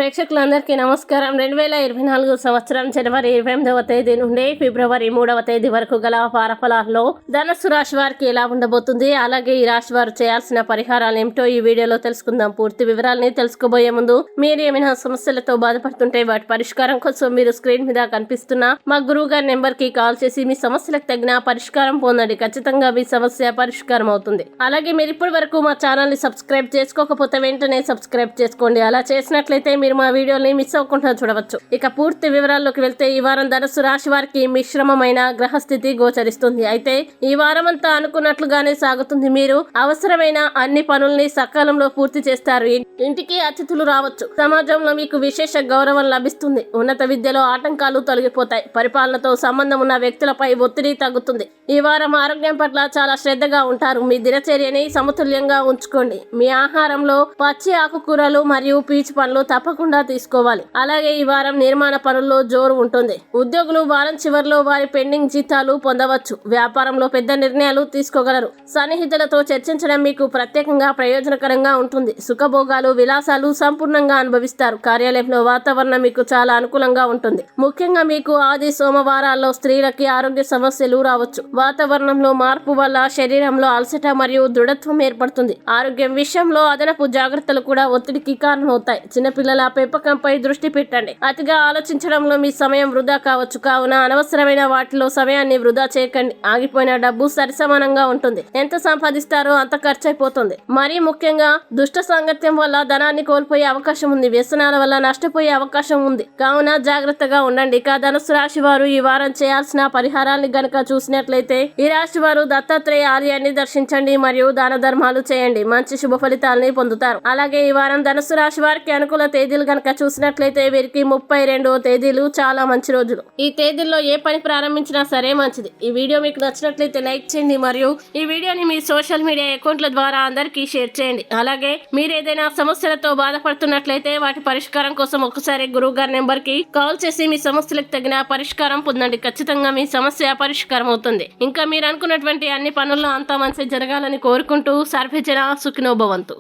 ప్రేక్షకులందరికీ నమస్కారం. 2024 సంవత్సరం జనవరి 28వ తేదీ నుండి ఫిబ్రవరి 3వ తేదీ వరకు గల వారఫలాల్లో ధనుస్సు రాశి వారికి ఎలా ఉండబోతుంది, అలాగే ఈ రాశి వారు చేయాల్సిన పరిహారాలు ఏమిటో ఈ వీడియోలో తెలుసుకుందాం. పూర్తి వివరాలని తెలుసుకోబోయే ముందు మీరు ఏమైనా సమస్యలతో బాధపడుతుంటే వాటి పరిష్కారం కోసం మీరు స్క్రీన్ మీద కనిపిస్తున్న మా గురువు గారి నెంబర్ కి కాల్ చేసి మీ సమస్యలకు తగిన పరిష్కారం పొందండి. ఖచ్చితంగా మీ సమస్య పరిష్కారం అవుతుంది. అలాగే మీరు ఇప్పటి వరకు మా ఛానల్ ని సబ్స్క్రైబ్ చేసుకోకపోతే వెంటనే సబ్స్క్రైబ్ చేసుకోండి. అలా చేసినట్లయితే మీరు మా వీడియోని మిస్ అవ్వకుండా చూడవచ్చు. ఇక పూర్తి వివరాల్లోకి వెళ్తే ఈ వారం ధనుస్సు రాశి వారికి మిశ్రమమైన గ్రహస్థితి గోచరిస్తుంది. అయితే ఈ వారం అంతా అనుకున్నట్లుగానే సాగుతుంది. మీరు అవసరమైన అన్ని పనుల్ని సకాలంలో పూర్తి చేస్తారు. ఇంటికి అతిథులు రావచ్చు. సమాజంలో మీకు విశేష గౌరవం లభిస్తుంది. ఉన్నత విద్యలో ఆటంకాలు తొలగిపోతాయి. పరిపాలనతో సంబంధం ఉన్న వ్యక్తులపై ఒత్తిడి తగ్గుతుంది. ఈ వారం ఆరోగ్యం పట్ల చాలా శ్రద్ధగా ఉంటారు. మీ దినచర్యని సమతుల్యంగా ఉంచుకోండి. మీ ఆహారంలో పచ్చి ఆకుకూరలు మరియు పీచు పండ్లు తప్పకుండా తీసుకోవాలి. అలాగే ఈ వారం నిర్మాణ పనుల్లో జోరు ఉంటుంది. ఉద్యోగులు వారం చివరిలో వారి పెండింగ్ జీతాలు పొందవచ్చు. వ్యాపారంలో పెద్ద నిర్ణయాలు తీసుకోగలరు. సన్నిహితులతో చర్చించడం మీకు ప్రత్యేకంగా ప్రయోజనకరంగా ఉంటుంది. సుఖభోగాలు విలాసాలు సంపూర్ణంగా అనుభవిస్తారు. కార్యాలయంలో వాతావరణం మీకు చాలా అనుకూలంగా ఉంటుంది. ముఖ్యంగా మీకు ఆది సోమవారాల్లో స్త్రీలకి ఆరోగ్య సమస్యలు రావచ్చు. వాతావరణంలో మార్పు వల్ల శరీరంలో అలసట మరియు దృఢత్వం ఏర్పడుతుంది. ఆరోగ్యం విషయంలో అదనపు జాగ్రత్తలు కూడా ఒత్తిడికి కారణమవుతాయి. చిన్నపిల్లల పెంపకంపై దృష్టి పెట్టండి. అతిగా ఆలోచించడంలో మీ సమయం వృధా కావచ్చు. కావున అనవసరమైన వాటిలో సమయాన్ని వృధా చేయకండి. ఆగిపోయిన డబ్బు సరిసమానంగా ఉంటుంది. ఎంత సంపాదిస్తారో అంత ఖర్చు అయిపోతుంది. మరీ ముఖ్యంగా దుష్ట సాంగత్యం వల్ల ధనాన్ని కోల్పోయే అవకాశం ఉంది. వ్యసనాల వల్ల నష్టపోయే అవకాశం ఉంది. కావున జాగ్రత్తగా ఉండండి. ఇక ధనుసు రాశి వారు ఈ వారం చేయాల్సిన పరిహారాన్ని గనక చూసినట్లయితే ఈ రాశి వారు దత్తాత్రేయ ఆలయాన్ని దర్శించండి మరియు దాన ధర్మాలు చేయండి. మంచి శుభ ఫలితాలని పొందుతారు. అలాగే ఈ వారం ధనుసు రాశి వారికి అనుకూల తేదీలు గనక చూసినట్లయితే వీరికి 32వ తేదీలు చాలా మంచి రోజులు. ఈ తేదీల్లో ఏ పని ప్రారంభించినా సరే మంచిది. ఈ వీడియో మీకు నచ్చినట్లయితే లైక్ చేయండి మరియు ఈ వీడియోని మీ సోషల్ మీడియా అకౌంట్ల ద్వారా అందరికీ షేర్ చేయండి. అలాగే మీరు ఏదైనా సమస్యలతో బాధపడుతున్నట్లయితే వాటి పరిష్కారం కోసం ఒకసారి గురువు గారి నెంబర్ కి కాల్ చేసి మీ సమస్యలకు తగిన పరిష్కారం పొందండి. ఖచ్చితంగా మీ సమస్య పరిష్కారం అవుతుంది. ఇంకా మీరు అనుకున్నటువంటి అన్ని పనుల్లో అంతా మంచి జరగాలని కోరుకుంటూ సర్వే జన సుఖినో భవంతు.